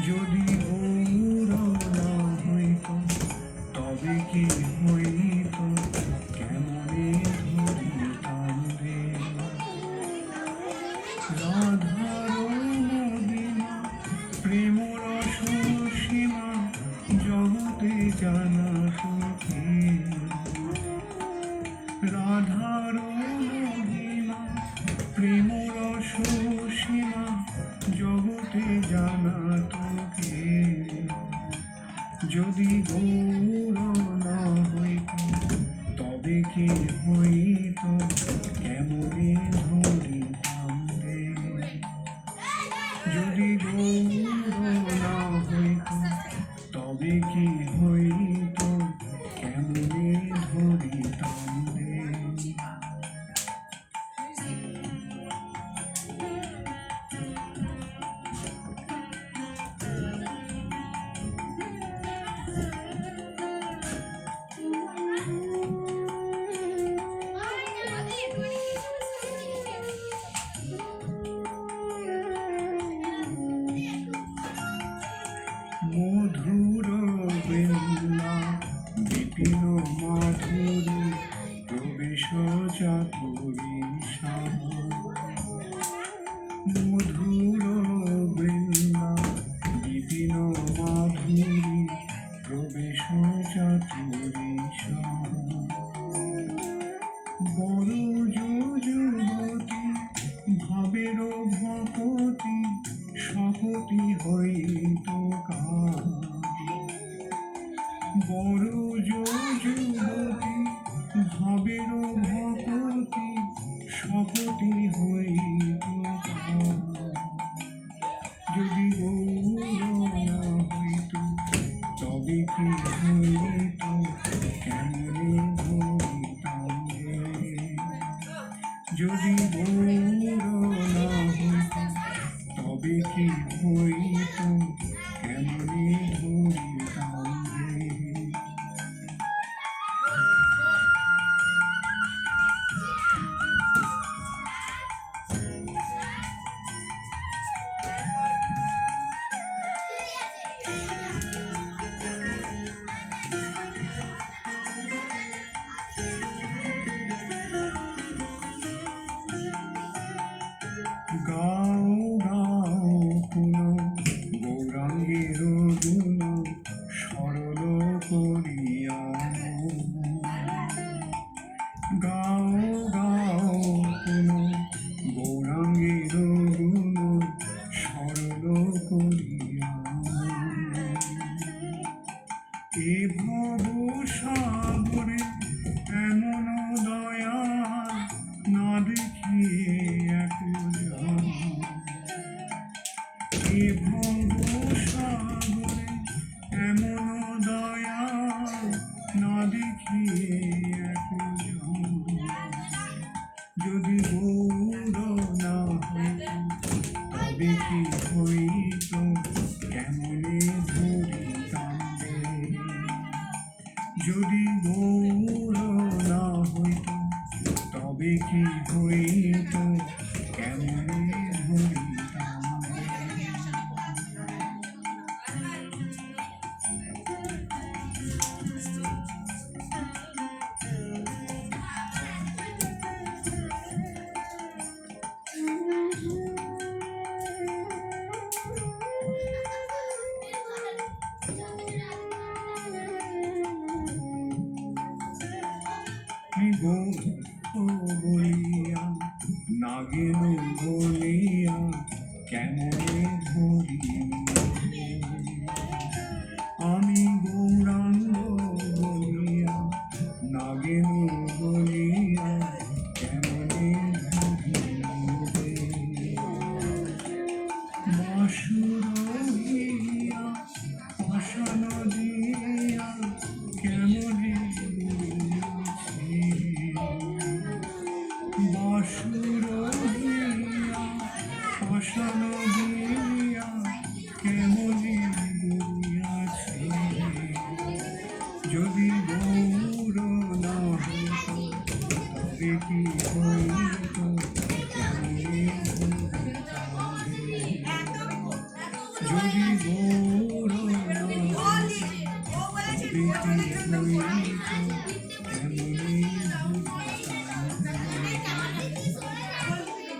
যদি গৌর না হইত তবে কি হইত, কেমনে ধরিতাম রে রাধার নদীমা, প্রেম রস সীমা জগতে জানা সুখী। রাধার নদীমা, প্রেম রস সীমা জগতে জানা তোকে। যদি গৌর না হইত তবে কি হইত, কেমনে ধরিতাম রে। যদি গৌর না হইত তবে কি হইত, কেমনে ধরিতাম রে। মধুর বৃন্দা বিপিন মাধুরী প্রবেশ চাতুরী শ্যাম। মধুর বৃন্দা বিপিন মাধুরী প্রবেশ চাতুরী শ্যাম। বড় যুবতী ভাবের ভকতি সকতি হইত কাল। বড় যুবতী ভাবের ভকতি সকতি হইত কাল। যদি গৌর না হইত তবে কি হইত, কেমনে ধরিতাম রে। যদি গৌর না হইত তবে কি হইত, কেমনে ধরিতাম রে। গাও গাও পুন গৌরাঙ্গের গুণ সরল করিয়া। গাও গাও পুন গৌরাঙ্গের গুণ সরল করিয়া। এ ভব সাগরে এমন দয়া না দেখিয়ে একজন। এ ভব সাগরে এমন দয়া না দেখিয়ে একজন। যদি গৌর না হইত তবে কি হইত, কেমনে ধরিতাম রে। যদি গৌর না হইত তবে কি হইত, কেমনে ধরিতাম রে। বলিয়া নাগের বলিয়া কেমনে ধরি। আমি গৌরাঙ্গ বলিয়া নাগের বলিয়া কেমনে ধরি। বাসুর হইয়া পাষাণ দিয়া কেমনে বাসুর হইয়া পাষাণ দিয়া কেমনে দুনিয়াছে। যদি গৌর না হইত তবে কি হইত, কেমনে ধরিতাম রে। যদি গৌর নহিত তবে কি হইত